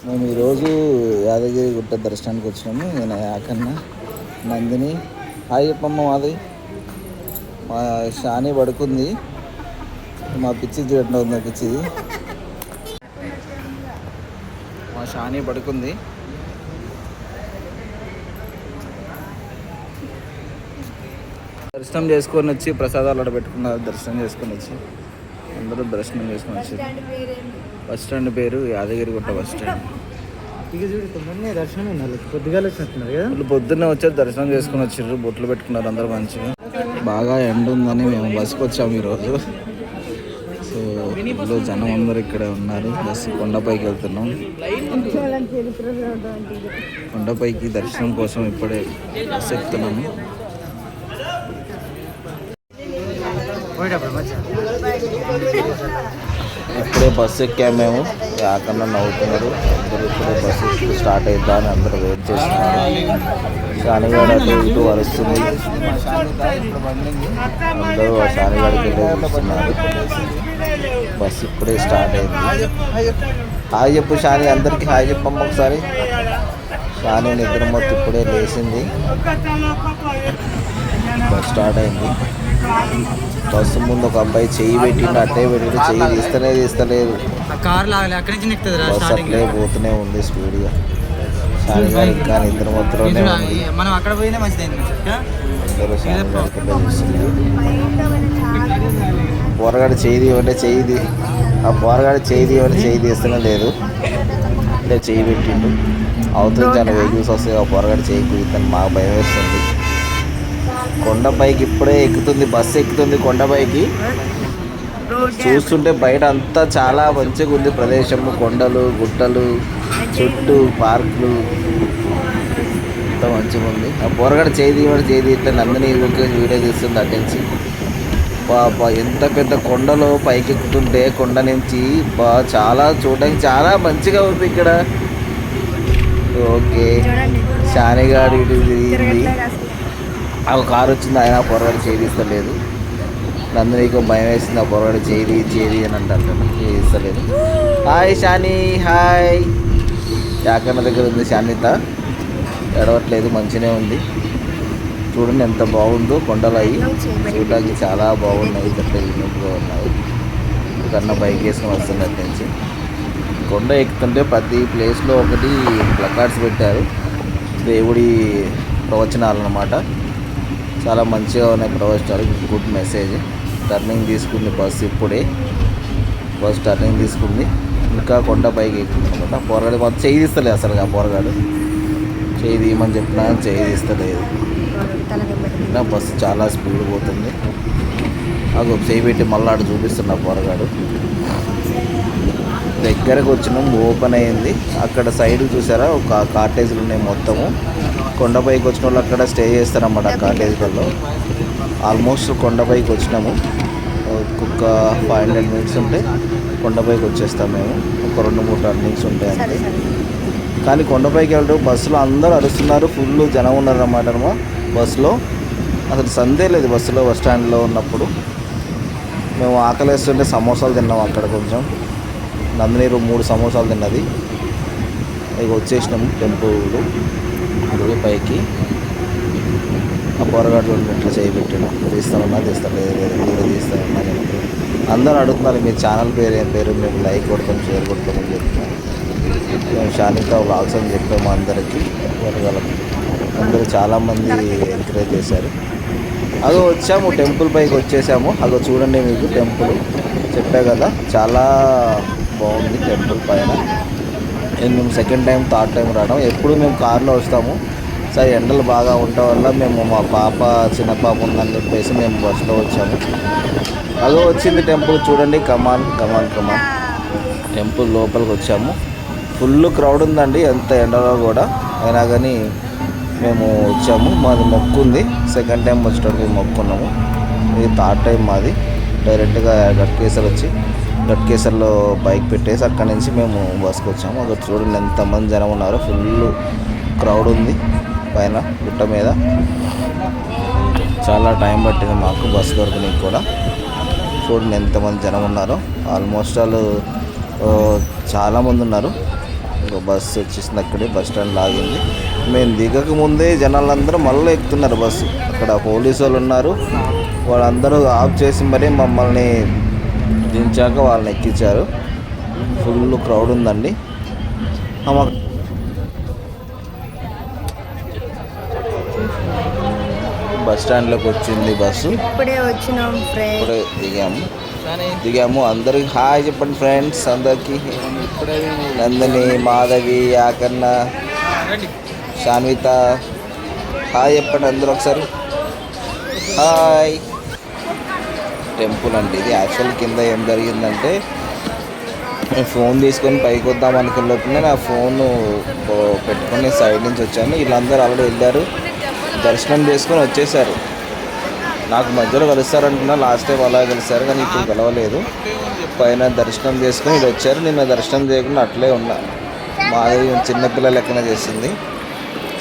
మేము ఈరోజు యాదగిరి గుట్ట దర్శనానికి వచ్చినాము. నేను యాకన్న, నందిని. హాయ్ చెప్పమ్మ. మాది మా షాని పడుకుంది. మా పిచ్చి చూడండి ఉంది. పిచ్చిది మా షాని పడుకుంది. దర్శనం చేసుకొని వచ్చి ప్రసాదాలు అక్కడ పెట్టుకున్నారు. దర్శనం చేసుకొని వచ్చి అందరూ దర్శనం చేసుకొని వచ్చారు. బస్ స్టాండ్ పేరు యాదగిరిగుట్ట బస్ స్టాండ్. దర్శనం పొద్దుగా వచ్చినట్టున్నారు కదా. వాళ్ళు పొద్దున్నే వచ్చారు, దర్శనం చేసుకొని వచ్చారు, బొట్లు పెట్టుకున్నారు అందరూ మంచిగా. బాగా ఎండ ఉందని మేము బస్సుకు వచ్చాము ఈరోజు. సో ఇందులో జనం అందరూ ఇక్కడే ఉన్నారు. బస్సు కొండపైకి వెళ్తున్నాం. కొండపైకి దర్శనం కోసం ఇప్పుడే బస్సు ఎక్కుతున్నాము. ఇప్పుడే బస్సు ఎక్కాము మేము. యాకన్నా నవ్వుతున్నారు అందరూ. ఇప్పుడే బస్సు స్టార్ట్ అవుతా అని అందరూ వెయిట్ చేస్తున్నారు. షానిగాడు అటు ఇటు వరుస్తుంది. అందరూ ఆ షానిగాడికి చూస్తున్నారు. బస్సు ఇప్పుడే స్టార్ట్ అయింది. హాయ్ చెప్పు షాని, అందరికి హాయ్ చెప్పమ్మ ఒకసారి. షాని నిద్ర మొత్తం ఇప్పుడే లేచింది. బస్ స్టార్ట్ అయింది. బస్సు ముందు ఒక అబ్బాయి చెయ్యి పెట్టిండు, అట్టే పెట్టిండు, చెయ్యి తీస్తలేదు. బస్సు అట్లే పోతూనే ఉంది స్పీడ్గా. షానిగా ఇంకా నిద్ర మొత్తంలోనే ఉంది. అందరూ షానిగాడికి చూస్తున్నారు. పోరగాడు చెయ్యి తీయమంటే ఆ పోరగాడు చెయ్యి తీయమంటే చెయ్యి తీస్తూనే లేదు. అంటే చెయ్యి పెట్టిండు. అవుతుంది చాలా వెహికల్స్ వస్తాయి. ఆ పోరగాడు చెయ్యి కుదుతాను. మాకు భయం వేస్తుంది. కొండపైకి ఇప్పుడే ఎక్కుతుంది, బస్సు ఎక్కుతుంది కొండపైకి. చూస్తుంటే బయట అంతా చాలా మంచిగా ఉంది ప్రదేశము. కొండలు, గుట్టలు, చుట్టూ పార్కులు, అంతా మంచిగా ఉంది. ఆ పోరగాడు చేయి ఇట్లా నందిని వీడియో తీస్తుంది అటెన్సి. బాబా ఎంత పెద్ద కొండలో పైకి ఎక్కుతుంటే కొండ నుంచి చాలా చూడడానికి చాలా మంచిగా ఉంది ఇక్కడ. ఓకే, షానిగాడు ఇటు తిరిగింది. ఆ కారు వచ్చింది, ఆయన పొరగాడు చేయిస్తలేదు. నందినికి భయం వేసింది. ఆ పొరగాడు చేయి అని అంటారు, చేయిస్తలేదు. Hi Shani, hi. యాకన్న దగ్గర ఉంది షానిత, ఎడవట్లేదు, మంచిగానే ఉంది. చూడండి ఎంత బాగుందో కొండలు అవి చూడడానికి చాలా బాగున్నాయి. యూనిట్గా ఉన్నాయి. కన్నా బైక్ వేసుకొని వస్తుంది అక్కడి నుంచి. కొండ ఎక్కుతుంటే ప్రతి ప్లేస్లో ఒకటి ప్లకార్డ్స్ పెట్టారు, దేవుడి ప్రవచనాలు అన్నమాట. చాలా మంచిగా ఉన్నాయి ప్రవచనాలు. Good message. టర్నింగ్ తీసుకుంది బస్సు ఇప్పుడే. బస్ టర్నింగ్ తీసుకుంది. ఇంకా కొండ పైకి ఎక్కుతుంది అనమాట. పోరగాడు మాత్రం చేయి తీస్తలేదు అసలు. ఆ పోరగాడు చేయి తీయమని చెప్పినా చేయి తీస్తలేదు. బస్సు చాలా స్పీడ్ పోతుంది. అది ఒక చేయి పెట్టి మళ్ళీ ఆడు చూపిస్తున్నా పోరగాడు. దగ్గరకు వచ్చినాం, ఓపెన్ అయింది. అక్కడ సైడ్ చూసారా ఒక కాటేజీలు ఉన్నాయి మొత్తము. కొండపైకి వచ్చిన వాళ్ళు అక్కడ స్టే చేస్తారన్నమాట కాటేజీలలో. ఆల్మోస్ట్ కొండపైకి వచ్చినాము. ఒక్కొక్క 500 minutes ఉంటే కొండపైకి వచ్చేస్తాం మేము. ఒక 2-3 టర్నింగ్స్ ఉంటాయి అంతే. కానీ కొండపైకి వెళ్తే బస్సులో అందరూ అరుస్తున్నారు, ఫుల్ జనం ఉన్నారన్నమాట. బస్సులో అసలు సందే లేదు. బస్సులో బస్ స్టాండ్లో ఉన్నప్పుడు మేము ఆకలేస్తుంటే సమోసాలు తిన్నాము అక్కడ. కొంచెం నందిని 3 సమోసాలు తిన్నది. ఇక వచ్చేసినాము టెంపుల్ పైకి. ఆ పొరగాడు ఇట్లా చేయబెట్టాను, తీస్తామన్నా తీస్తలేదు, తీస్తామన్నా. అందరూ అడుగుతున్నారు మీ ఛానల్ పేరు ఏం పేరు, మేము లైక్ కొడతాం, షేర్ కొడతామని చెప్తున్నాం. మేము షానికా వ్లాగ్స్ అని చెప్పాము అందరికీ. పొరగాళ్ళకి అందరూ చాలామంది ఎంకరేజ్ చేశారు. అదో వచ్చాము టెంపుల్ పైకి వచ్చేసాము. అదో చూడండి మీకు టెంపుల్ చెప్పా కదా, చాలా బాగుంది టెంపుల్ పైన. మేము సెకండ్ టైం థర్డ్ టైం రావడం. ఎప్పుడు మేము కార్లో వస్తాము. సరే ఎండలు బాగా ఉండటం వల్ల మేము మా చిన్న పాప ఉందని చెప్పేసి మేము బస్సులో వచ్చాము. అదో వచ్చింది టెంపుల్ చూడండి. కమాన్ టెంపుల్ లోపలికి వచ్చాము. ఫుల్ క్రౌడ్ ఉందండి ఎంత ఎండలో కూడా. అయినా కానీ మేము వచ్చాము. మాది మొక్కు ఉంది. సెకండ్ టైం వచ్చేటప్పుడు మొక్కున్నాము. ఇది థర్డ్ టైం మాది. డైరెక్ట్గా గట్కేసర్లో బైక్ పెట్టేసి అక్కడి నుంచి మేము బస్కి వచ్చాము. అక్కడ చూడండి ఎంతమంది జనం ఉన్నారు. ఫుల్ క్రౌడ్ ఉంది పైన గుట్ట మీద. చాలా టైం పట్టింది మాకు బస్సు దొరకడానికి కూడా. చూడండి ఎంతమంది జనం ఉన్నారో. ఆల్మోస్ట్ వాళ్ళు చాలామంది ఉన్నారు. ఇంకా బస్సు వచ్చేసింది, అక్కడే బస్ స్టాండ్ లాగింది. మేము దిగక ముందే జనాలందరూ మళ్ళీ ఎక్కుతున్నారు బస్సు. అక్కడ పోలీసు వాళ్ళు ఉన్నారు, వాళ్ళందరూ ఆఫ్ చేసి మరీ మమ్మల్ని దించాక వాళ్ళని ఎక్కించారు. ఫుల్ క్రౌడ్ ఉందండి. బస్ స్టాండ్లోకి వచ్చింది బస్సు. ఇప్పుడే వచ్చినాం ఫ్రెండ్స్. ఇప్పుడే దిగాము. అందరికి హాయ్ చెప్పండి ఫ్రెండ్స్ అందరికి. నందిని, మాధవి, ఆకన్న, శాన్విత హాయ్ చెప్పండి అందరూ ఒకసారి. హాయ్. టెంపుల్ అండి ఇది. యాక్చువల్ కింద ఏం జరిగిందంటే ఫోన్ తీసుకొని పైకి వద్దాం అనుకున్న లోపలనే నా ఫోన్ పెట్టుకొని సైడ్ నుంచి వచ్చాను. వీళ్ళందరూ ఆల్రెడీ వెళ్ళారు, దర్శనం చేసుకొని వచ్చేసారు. నాకు మధ్యలో కలుస్తారనుకున్నా, లాస్ట్ టైం అలా కలిసారు కానీ ఇప్పుడు కలవలేదు. పైన దర్శనం చేసుకొని ఇది వచ్చారు. నిన్న దర్శనం చేయకుండా అట్లే ఉన్నా. మాది చిన్నపిల్ల లెక్కన చేసింది.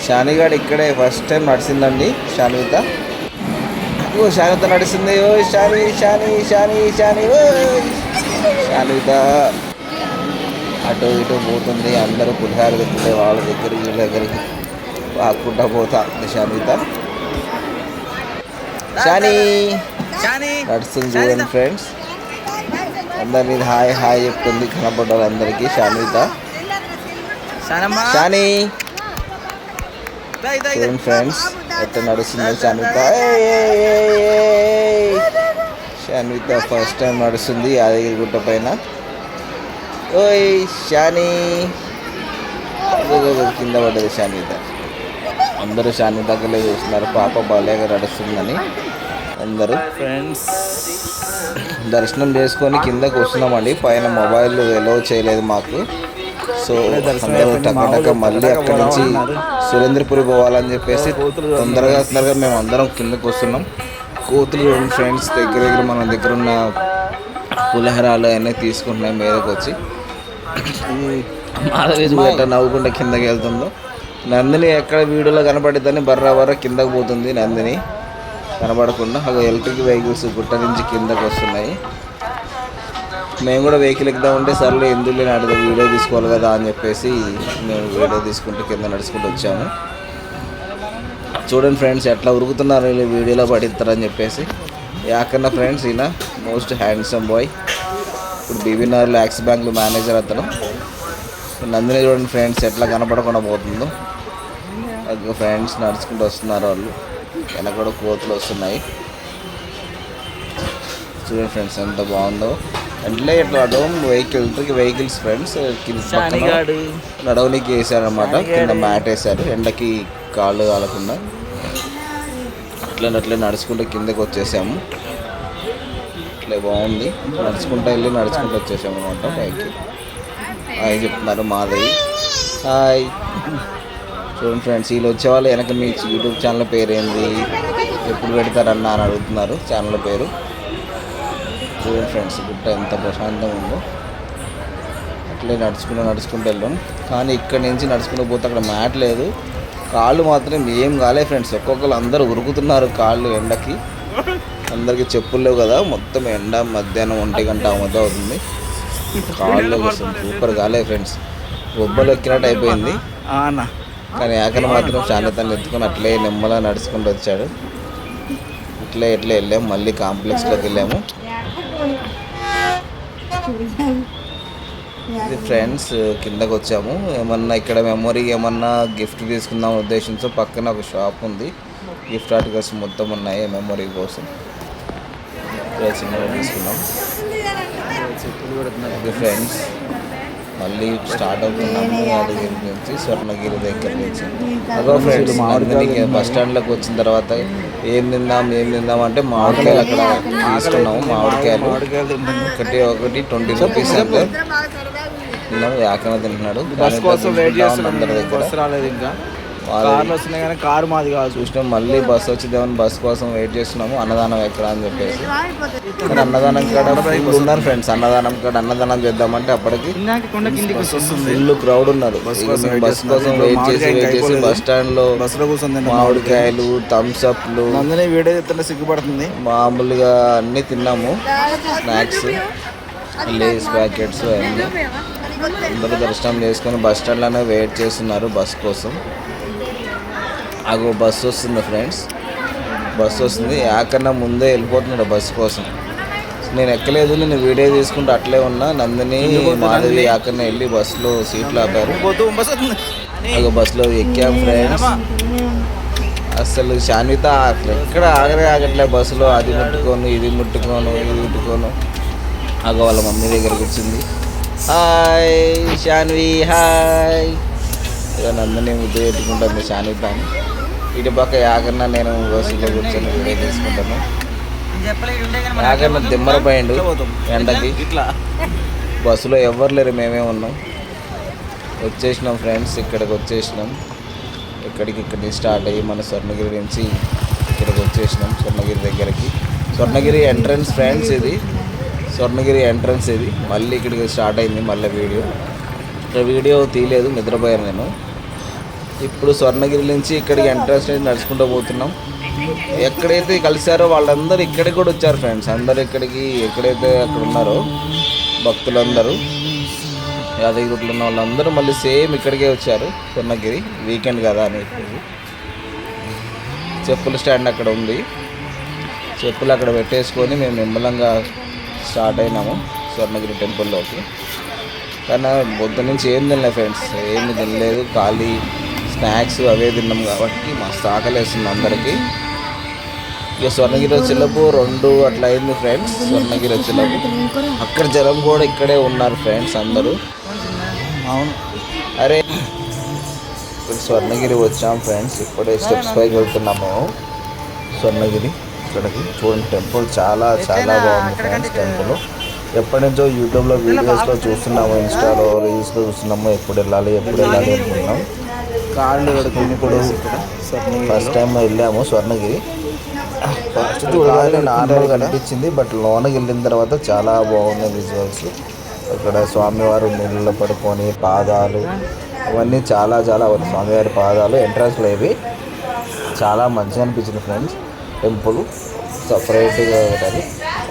షానిగాడు ఇక్కడే ఫస్ట్ టైం నడిచిందండి. శాన్విత శాన్విత నడిచింది. ఓ షాని షాని షాని షాని ఓ శాన్విత అటు ఇటు పోతుంది. అందరూ పులిహార దగ్గర వాళ్ళ దగ్గరికి వీళ్ళ దగ్గరికి ఆకుంటా పోతా శాన్విత. షాని నడుస్తుంది చూడండి ఫ్రెండ్స్. అందరి హాయ్ హాయ్ చెప్తుంది కనపడ్డ వాళ్ళందరికీ శాన్విత. షాని చూడండి ఫ్రెండ్స్ ఎట్లా నడుస్తుంది శాన్విత. శాన్విత ఫస్ట్ టైం నడుస్తుంది యాదగిరి గుట్ట పైన. ఓయ్ షాని కింద పడ్డది శాన్విత. అందరూ శాన్వితకలే చూస్తున్నారు, పాప బాలేగా నడుస్తుందని. అందరూ ఫ్రెండ్స్ దర్శనం చేసుకొని కిందకు వస్తున్నామండి. పైన మొబైల్ ఎలో చేయలేదు మాకు. సో అందరూ టక్క మళ్ళీ అక్కడి నుంచి సురేంద్రపురి పోవాలని చెప్పేసి తొందరగా మేము అందరం కిందకు వస్తున్నాం. కోతులు చూడండి ఫ్రెండ్స్, దగ్గర మన దగ్గర ఉన్న పులిహరాలు అవన్నీ తీసుకుంటున్నాయి మీదకి వచ్చి. మాధవి ఎట్లా నవ్వుకుంటే కిందకి వెళ్తుందో. నందిని ఎక్కడ వీడియోలో కనపడిద్దని బర్ర కిందకు పోతుంది. నందిని కనపడకుండా అక్కడ ఎలక్ట్రిక్ వెహికల్స్ గుట్ట నుంచి కిందకు వస్తున్నాయి. మేము కూడా వెహికల్ ఎక్కుదామంటే సర్లే ఎందుకు నడితే వీడియో తీసుకోవాలి కదా అని చెప్పేసి మేము వీడియో తీసుకుంటూ కింద నడుచుకుంటూ వచ్చాము. చూడండి ఫ్రెండ్స్ ఎట్లా ఉరుకుతున్నారు వీళ్ళు వీడియోలో పడిస్తారని చెప్పేసి. యాకన్నా ఫ్రెండ్స్ ఈయన మోస్ట్ హ్యాండ్సమ్ బాయ్. ఇప్పుడు బీబీఆర్లో యాక్సిస్ బ్యాంక్లో మేనేజర్ అతను. నందిని చూడండి ఫ్రెండ్స్ ఎట్లా కనపడకుండా పోతుందో. అది ఫ్రెండ్స్ నడుచుకుంటూ వస్తున్నారు వాళ్ళు. వెనక కూడా కోతులు వస్తున్నాయి. చూడండి ఫ్రెండ్స్ ఎంత బాగుందో. అంటే ఇట్లా వెహికల్స్ ఫ్రెండ్స్ నడవనికి వేసారనమాట. కింద మ్యాట్ వేసారు ఎండకి కాళ్ళు కాలకుండా. అట్లే నడుచుకుంటూ కిందకి వచ్చేసాము. ఇట్లా బాగుంది. నడుచుకుంటూ వచ్చేసాము అనమాట పైకి. హాయ్ చెప్తున్నారు మాధవి. హాయ్. చూడండి ఫ్రెండ్స్ వీళ్ళు వచ్చేవాళ్ళు వెనక మీ యూట్యూబ్ ఛానల్ పేరు ఏంది, ఎప్పుడు పెడతారన్నా అని అడుగుతున్నారు ఛానల్ పేరు. చూడండి ఫ్రెండ్స్ గుట్ట ఎంత ప్రశాంతంగా ఉందో. అట్లే నడుచుకుంటూ వెళ్ళాం. కానీ ఇక్కడి నుంచి నడుచుకుంటూ పోతే అక్కడ మ్యాట్ లేదు. కాళ్ళు మాత్రం ఏం కాలే ఫ్రెండ్స్. ఒక్కొక్కరు అందరూ ఉరుకుతున్నారు కాళ్ళు ఎండకి. అందరికీ చెప్పులు లేవు కదా, మొత్తం ఎండ. మధ్యాహ్నం 1 గంట మధ్య అవుతుంది. కాళ్ళు సూపర్ కాలే ఫ్రెండ్స్. బొబ్బలు ఎక్కినట్టు అయిపోయింది. కానీ ఆకలి మాత్రం శాంతతాన్ని ఎత్తుకొని అట్లే నెమ్మలా నడుచుకుంటూ వచ్చాడు. ఇట్లే వెళ్ళాము. మళ్ళీ కాంప్లెక్స్లోకి వెళ్ళాము. ఇది ఫ్రెండ్స్ కిందకు వచ్చాము. ఏమన్నా ఇక్కడ మెమొరీకి ఏమన్నా గిఫ్ట్ తీసుకుందాం ఉద్దేశంతో పక్కన ఒక షాప్ ఉంది. గిఫ్ట్ ఆర్టికల్స్ మొత్తం ఉన్నాయి మెమొరీ కోసం. చిన్నగా తీసుకున్నాం. ఇది ఫ్రెండ్స్ మళ్ళీ స్టార్ట్ అవుతున్నాము యాదగిరి నుంచి, స్వర్ణగిరి దగ్గర నుంచి. అదో ఫ్రెండ్స్ నందినికి బస్ స్టాండ్లోకి వచ్చిన తర్వాత ఏం తిందాం అంటే మామిడికాయలు అక్కడ తీసుకున్నాము. మామిడికాయలు ఒకటి 20 రూపీస్ అంటే తిన్నాము. యాకన తింటున్నాడు. బస్ కోసం వెయిట్ చేస్తున్నాం. బస్ రాలేదు ఇంకా. కార్లు వస్తున్నాయి కానీ కారు మాది కాదు. చూసినాం మళ్ళీ బస్ వచ్చిందేమని బస్ కోసం వెయిట్ చేస్తున్నాము. అన్నదానం ఎక్కడ అని చెప్పేసి. కానీ అన్నదానం కాడ ఉన్నారు ఫ్రెండ్స్. అన్నదానం చేద్దామంటే అప్పటికి ఫుల్ క్రౌడ్ ఉన్నారు. బస్ కోసం వెయిట్ చేసి బస్ స్టాండ్ లో బస్సులో కూర్చొని మామిడికాయలు, థమ్స్ అప్లు, నందిని వీడియో చెప్తుంటే సిగ్గుపడుతుంది. మామూలుగా అన్నీ తిన్నాము. స్నాక్స్, లేస్ ప్యాకెట్స్ అన్నీ. అందరూ దర్శనం చేసుకొని బస్ స్టాండ్లోనే వెయిట్ చేస్తున్నారు బస్ కోసం. అగో బస్సు వస్తుంది ఫ్రెండ్స్, బస్సు వస్తుంది. యాకన్నా ముందే వెళ్ళిపోతున్నాడు బస్సు కోసం. నేను ఎక్కలేదు, నేను వీడియో తీసుకుంటూ అట్లే ఉన్నా. నందిని మాధవి యాకన్నా వెళ్ళి బస్సులో సీట్లు ఆపారు. అగో బస్సులో ఎక్కాం ఫ్రెండ్స్. అసలు శాన్విత ఎక్కడ ఆగట్లే బస్సులో. అది ముట్టుకోను ఇది ముట్టుకోను అగో వాళ్ళ మమ్మీ దగ్గరికి వచ్చింది. Hi Shanvi hi. ఇక నందిని ముద్దు పెట్టుకుంటుంది శాన్విత అని. ఇటు పక్క యాకన్నా నేను బస్సులో కూర్చొని వీడియో తీసుకుంటాను. యాకన్నా దిమ్మరపోయిండు ఎండకి. బస్సులో ఎవ్వరు లేరు, మేమే ఉన్నాం. వచ్చేసినాం ఫ్రెండ్స్, ఇక్కడికి వచ్చేసినాం. ఇక్కడి నుంచి స్టార్ట్ అయ్యి మన స్వర్ణగిరి నుంచి ఇక్కడికి వచ్చేసినాం, స్వర్ణగిరి దగ్గరికి. స్వర్ణగిరి ఎంట్రన్స్ ఫ్రెండ్స్ ఇది, స్వర్ణగిరి ఎంట్రన్స్ ఇది. మళ్ళీ ఇక్కడికి స్టార్ట్ అయింది మళ్ళీ వీడియో తీయలేదు, నిద్రపోయాను నేను. ఇప్పుడు స్వర్ణగిరి నుంచి ఇక్కడికి ఎంట్రన్స్ నుంచి నడుచుకుంటూ పోతున్నాం. ఎక్కడైతే కలిశారో వాళ్ళందరూ ఇక్కడికి కూడా వచ్చారు ఫ్రెండ్స్. అందరు ఇక్కడికి ఎక్కడైతే అక్కడ ఉన్నారో భక్తులందరూ, యాదగిరిగుట్టలో ఉన్న వాళ్ళందరూ మళ్ళీ సేమ్ ఇక్కడికే వచ్చారు. స్వర్ణగిరి వీకెండ్ కదా అని. చెప్పుల స్టాండ్ అక్కడ ఉంది, చెప్పులు అక్కడ పెట్టేసుకొని మేము నిమ్మలంగా స్టార్ట్ అయినాము స్వర్ణగిరి టెంపుల్లోకి. కానీ పొద్దు నుంచి ఏం తినలేదు ఫ్రెండ్స్, ఏమి తినలేదు, ఖాళీ స్నాక్స్ అవే తిన్నాం కాబట్టి మస్తు ఆకలేస్తుంది అందరికీ. ఇక స్వర్ణగిరి వచ్చేలోపు 2 అట్లా అయింది ఫ్రెండ్స్. స్వర్ణగిరి వచ్చేలోపు అక్కడ జనం కూడా ఇక్కడే ఉన్నారు ఫ్రెండ్స్ అందరూ. అవును అరే ఇప్పుడు స్వర్ణగిరి వచ్చాం ఫ్రెండ్స్. ఇప్పుడే స్టెప్స్ పైకి వెళ్తున్నాము మేము స్వర్ణగిరి. ఇక్కడికి చూడండి, టెంపుల్ చాలా బాగుంది ఫ్రెండ్స్. టెంపుల్ ఎప్పటి నుంచో యూట్యూబ్లో వీడియోస్లో చూస్తున్నాము, ఇన్స్టాలో రీల్స్లో చూస్తున్నాము. ఎప్పుడు వెళ్ళాలి అనుకుంటున్నాం. కాళ్ళు ఇప్పుడు ఫస్ట్ టైం వెళ్ళాము స్వర్ణగిరి. ఫస్ట్ చూడగానే నార్మల్గా అనిపించింది, బట్ లోనకి వెళ్ళిన తర్వాత చాలా బాగున్నాయి విజువల్స్. అక్కడ స్వామివారు నీళ్ళలో పడుకొని పాదాలు అవన్నీ చాలా స్వామివారి పాదాలు ఎంట్రన్స్లో ఇవి చాలా మంచిగా అనిపించింది ఫ్రెండ్స్. టెంపుల్ సపరేట్గా పెట్టాలి.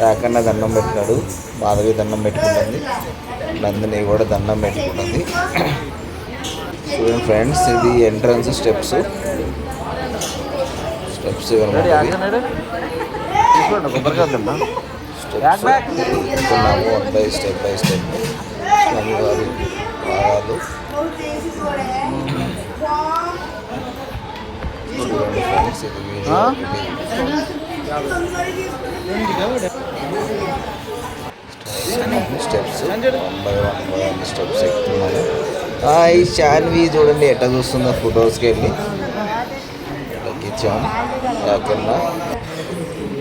యాకన్నా దండం పెట్టినాడు, మాధవి దండం పెట్టుకుంటుంది, నందిని కూడా దండం పెట్టుకుంటుంది. చూడండి ఫ్రెండ్స్, ఇది ఎంట్రన్స్ స్టెప్స్ ఎక్కుతున్నాము. స్టెప్ బై స్టెప్ స్వామివారి పాదాలు చూడండి ఫ్రెండ్స్. ఇది స్టెప్స్ 1 by 1 స్టెప్స్ ఎక్కుతున్నాము. ఈ శాన్వి చూడండి ఎట్లా చూస్తుందో ఫొటోస్కి వెళ్ళి ఎక్కించాము. యాకన్నా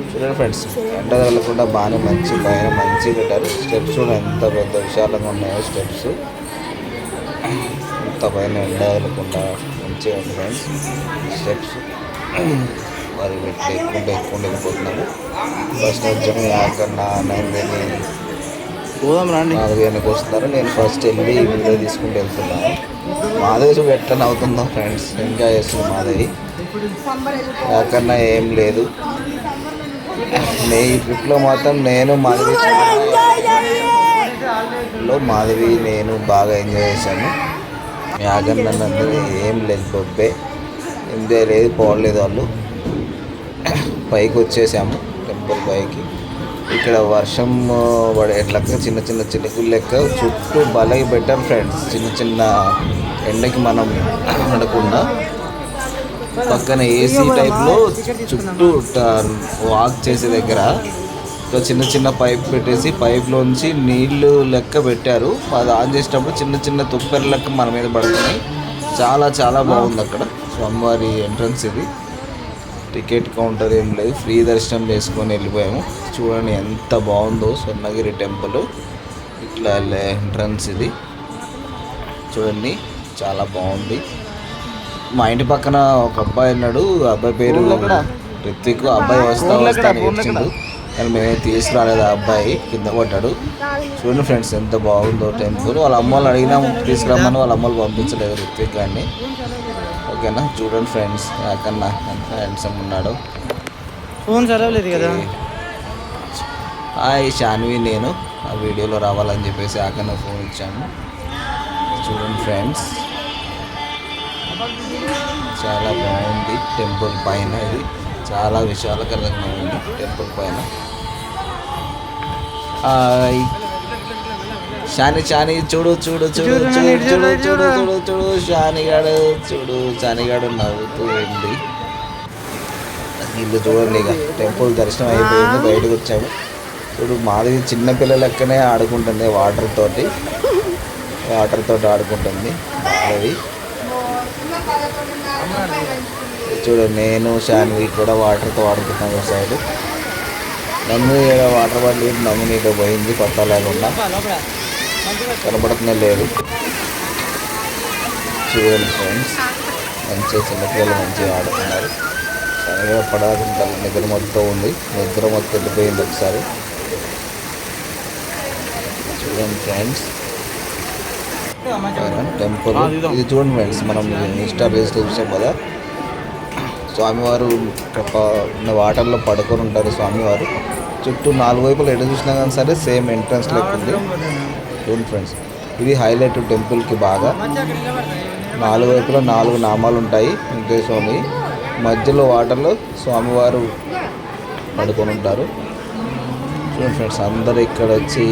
చూడండి ఫ్రెండ్స్, ఎండ తగలకుండా బాగానే పైన మంచిగా పెట్టారు. స్టెప్స్ కూడా ఎంత పెద్ద విశాలంగా ఉన్నాయో స్టెప్స్. ఎంత పైన ఎండ తగలకుండా మంచిగా ఉంది ఫ్రెండ్స్ స్టెప్స్. మరి ఎక్కుంటే వెళ్ళిపోతున్నాము. ఫస్ట్ వచ్చాము యాకన్నా, నందిని, మాధవి అనికి వస్తున్నారు. నేను ఫస్ట్ వెళ్ళి వీడియో తీసుకుంటూ వెళ్తున్నాను. మాధవి చూడు ఎట్లా అవుతుందో ఫ్రెండ్స్, ఎంజాయ్ చేస్తుంది మాధవి. యాకన్నా ఏం లేదు. ఈ ట్రిప్లో మాత్రం నేను మాధవి నేను బాగా ఎంజాయ్ చేశాను. యాకన్నా నందిని ఏం లేదు, బొబ్బే ఎంజాయ్ లేదు, పోవలేదు వాళ్ళు. పైకి వచ్చేసాము టెంపుల్ పైకి. ఇక్కడ వర్షం పడేట్లక్క చిన్న చినుకులు లెక్క చుట్టూ బలకి పెట్టాం ఫ్రెండ్స్. చిన్న ఎండకి మనం పడకుండా పక్కన ఏసీ టైప్లో చుట్టూ వాక్ చేసే దగ్గర చిన్న పైప్ పెట్టేసి పైప్లోంచి నీళ్లు లెక్క పెట్టారు. అది ఆన్ చేసేటప్పుడు చిన్న తుప్పెర లెక్క మన మీద పడుతున్నాయి. చాలా బాగుంది అక్కడ స్వామివారి ఎంట్రన్స్. ఇది టికెట్ కౌంటర్ ఏం లేదు, ఫ్రీ దర్శనం చేసుకొని వెళ్ళిపోయాము. చూడండి ఎంత బాగుందో స్వర్ణగిరి టెంపుల్. ఇట్లా ఎంట్రన్స్ ఇది చూడండి, చాలా బాగుంది. మా ఇంటి పక్కన ఒక అబ్బాయి ఉన్నాడు, అబ్బాయి పేరు రిత్విక్. అబ్బాయి వస్తా వచ్చిండు కానీ మేమే తీసుకురాలేదు. ఆ అబ్బాయి కింద కొట్టాడు. చూడండి ఫ్రెండ్స్ ఎంత బాగుందో టెంపుల్. వాళ్ళ అమ్మోళ్ళు అడిగినాము తీసుకురమ్మని, వాళ్ళ అమ్మోళ్ళు పంపించలేదు రిత్విక్ గారిని. ఓకేనా, చూడండి ఫ్రెండ్స్ యాకన్నా ఎంత హ్యాండ్సమ్ ఉన్నాడు. ఫోన్ చదవలేదు కదా. హాయ్ శాన్వి, నేను ఆ వీడియోలో రావాలని చెప్పేసి యాకన్నా ఫోన్ ఇచ్చాము. చూడండి ఫ్రెండ్స్, చాలా బాగుంది టెంపుల్ పైన. ఇది చాలా విశాలకరంగా ఉంది టెంపుల్ పైన. షాని చూడు చూడు చూడు చూడు చూడు చూడు చూడు చూడు షానిగాడు నవ్వుతూ ఉంది. వీళ్ళు చూడండి, ఇక టెంపుల్ దర్శనం అయిపోయింది, బయటకు వచ్చాము. చూడు మాధవి చిన్నపిల్లల లెక్కనే ఆడుకుంటుంది వాటర్ తోటి ఆడుకుంటుంది మాధవి. చూడు నేను షాన్వి కూడా వాటర్తో ఆడుకుంటున్నాను సైడ్. నమ్మి వాటర్ బాటిల్ నమ్మి నీతో పోయింది, కొత్త లేకుండా కనబడుతూనే లేదు. చూడండి ఫ్రెండ్స్, మంచిగా చిన్నపిల్లలు మంచిగా ఆడుతున్నారు. సరిగా పడాల్సిన నిద్ర మొత్తం ఉంది, నిద్ర మొత్తం వెళ్ళిపోయింది ఒకసారి. చూడండి ఫ్రెండ్స్, టెంపుల్ ఇది చూడండి ఫ్రెండ్స్, మనం ఇన్స్టా రీల్స్లో చూసాం కదా, స్వామివారు వాటర్లో పడుకొని ఉంటారు. స్వామివారు చుట్టూ 4 వైపులు ఎటు చూసినా కానీ సరే సేమ్ ఎంట్రన్స్ లెక్క ఉంది. చూడండి ఫ్రెండ్స్, ఇది హైలైట్ టెంపుల్కి బాగా. 4 వైపులో 4 నామాలు ఉంటాయి వెంకటేశ్వరి, మధ్యలో వాటర్లో స్వామివారు పడుకొని ఉంటారు. చూడండి ఫ్రెండ్స్, అందరూ ఇక్కడ వచ్చి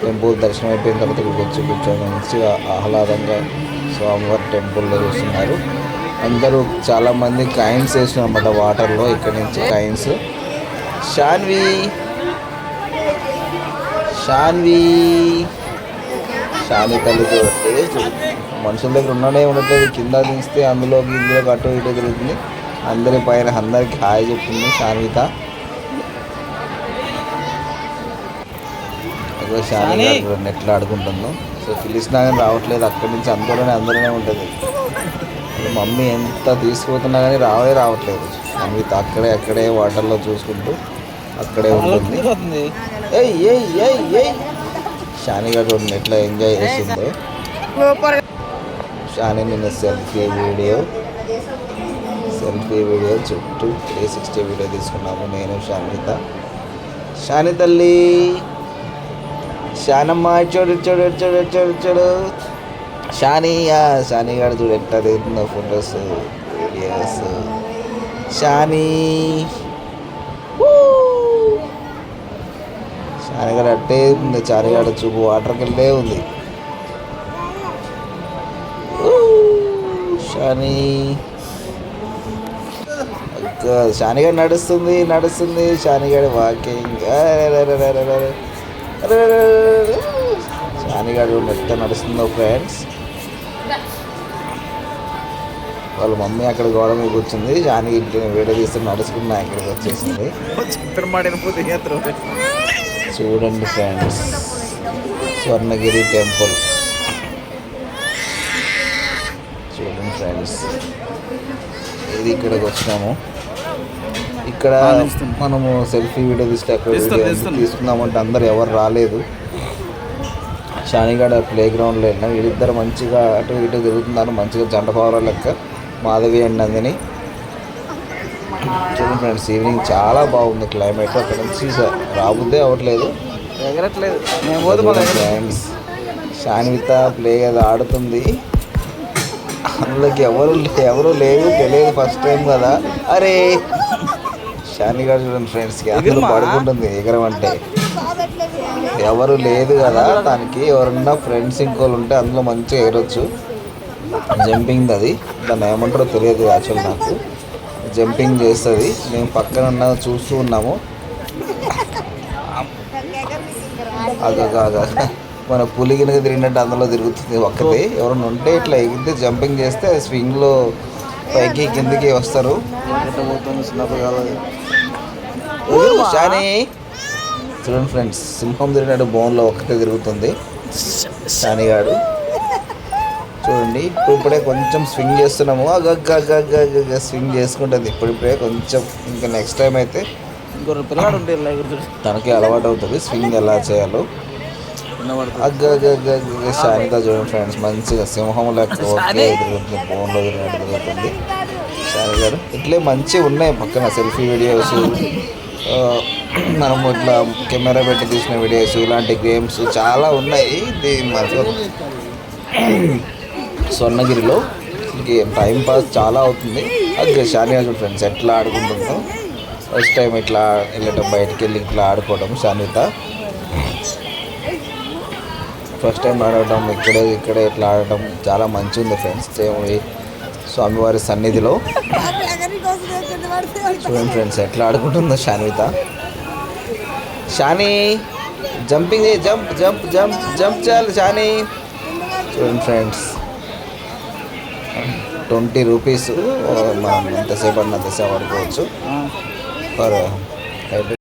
టెంపుల్ దర్శనం అయిపోయిన తర్వాత ఇక్కడికి వచ్చి కూర్చొని మంచిగా ఆహ్లాదంగా స్వామివారి టెంపుల్లో చూస్తున్నారు. అందరూ చాలామంది కాయిన్స్ వేసినారు అన్నమాట వాటర్లో. ఇక్కడ నుంచి కాయిన్స్. షాన్వి తల్లి చూడండి, మనుషుల దగ్గర ఉండనే ఉండట్లేదు, కింద దించితే అందులోకి ఇందులోకి అటు ఇటు తిరుగుతుంది. అందరి పైన అందరికి హాయ్ చెప్తుంది షాన్విత. షాని చూడండి ఎట్లా ఆడుకుంటుందో. సో పిలిచినా కానీ రావట్లేదు, అక్కడి నుంచి అందరూనే ఉంటుంది. మమ్మీ ఎంత తీసుకుపోతున్నా కానీ రావట్లేదు. షాన్విత అక్కడే వాటర్లో చూసుకుంటూ అక్కడే ఉంటుంది. షాని గారు చూడండి ఎట్లా ఎంజాయ్ చేస్తుందో. షాని నిన్న సెల్ఫీ వీడియో చుట్టూ 360 వీడియో తీసుకున్నాము నేను షాన్విత. షాని తల్లి, షానమ్మ చూడు షాని గారు చూడు ఎట్లా దిగుతుందో ఫొటోస్ వీడియోస్. షాని గారు అట్టే ఉంది, చారిగాడు చూపు వాటర్కి వెళ్ళే ఉంది. షానిగాడు నడుస్తుంది షానిగాడు వాకింగ్. షానిగాడు ఎంత నడుస్తుందో ఫ్రెండ్స్. వాళ్ళ మమ్మీ అక్కడ గోడ మీద కూర్చుంది, షాని ఇంటిని వీడియో తీస్తూ నడుచుకున్నా ఇక్కడికి వచ్చేసింది. చూడండి ఫ్రెండ్స్, స్వర్ణగిరి టెంపుల్ చూడండి ఫ్రెండ్స్, ఇది ఇక్కడికి వచ్చినాము. ఇక్కడ మనము సెల్ఫీ వీడియో తీస్తే అక్కడ తీసుకుందామంటే అందరు ఎవరు రాలేదు. షానిగాడ ప్లే గ్రౌండ్లో వెళ్ళినాం. వీళ్ళిద్దరు మంచిగా అటు ఇటు తిరుగుతున్నారు, మంచిగా జంట పవర్ లెక్క మాధవి అండ్ నందిని. చూడండి ఫ్రెండ్స్, ఈవినింగ్ చాలా బాగుంది క్లైమేట్. అక్కడ నుంచి రాబుద్దే అవ్వట్లేదు, ఎగరట్లేదు. ఫ్రెండ్స్, షాన్విత ప్లే అది ఆడుతుంది. అందులోకి ఎవరు లేవు, తెలియదు, ఫస్ట్ టైం కదా. అరే షానిగాడు చూడండి ఫ్రెండ్స్కి అందులో పడుకుంటుంది ఎగరం అంటే. ఎవరు లేదు కదా దానికి, ఎవరన్నా ఫ్రెండ్స్ ఇంకోళ్ళు ఉంటే అందులో మంచిగా ఎగరొచ్చు. జంపింగ్ అది, దాన్ని ఏమంటారో తెలియదు యాక్చువల్ నాకు. జంపింగ్ చేస్తుంది, మేము పక్కన చూస్తూ ఉన్నాము. మన పులి గినక తిరిగినట్టు అందులో తిరుగుతుంది ఒక్కటి. ఎవరైనా ఉంటే ఇట్లా ఎగిరితే జంపింగ్ చేస్తే స్వింగ్లో పైకి కిందకి వస్తారు. షాని చూడండి ఫ్రెండ్స్, సింహం తిరిగినట్టు బోన్లో ఒక్కటే తిరుగుతుంది షానిగాడు. చూడండి ఇప్పుడే కొంచెం స్వింగ్ చేస్తున్నాము, స్వింగ్ చేసుకుంటుంది ఇప్పుడిప్పుడే కొంచెం. ఇంకా నెక్స్ట్ టైం అయితే తనకి అలవాటు అవుతుంది స్వింగ్ ఎలా చేయాలో. షానిత చూడండి ఫ్రెండ్స్, మంచిగా సింహం లెక్క ఓకే తిరుగుతుంది, ఫోన్లో తిరిగినట్టు తిరుగుతుంది షాని గారు. ఇట్లే మంచిగా ఉన్నాయి పక్కన సెల్ఫీ వీడియోస్. మనం ఇట్లా కెమెరా పెట్టి తీసిన వీడియోస్ ఇలాంటి గేమ్స్ చాలా ఉన్నాయి మనకు స్వర్ణగిరిలో గేమ్ టైం పాస్ చాలా అవుతుంది. అది షానియా ఫ్రెండ్స్ ఎట్లా ఆడుకుంటుందో ఫస్ట్ టైం ఇట్లా వెళ్ళటం బయటికి వెళ్ళి ఇట్లా ఆడుకోవడం. షానిత ఫస్ట్ టైం ఆడటం ఇక్కడే ఇట్లా ఆడటం చాలా మంచిగా ఉంది ఫ్రెండ్స్. స్వామివారి సన్నిధిలో చూడండి ఫ్రెండ్స్ ఎట్లా ఆడుకుంటుందో Shanvitha. Shani jumping jump jump jump jump చేయాలి షానీ. చూడండి ఫ్రెండ్స్ 20 రూపీస్ మనం ఎంతసేపు అన్నంతసేపు ఆడుకోవచ్చు.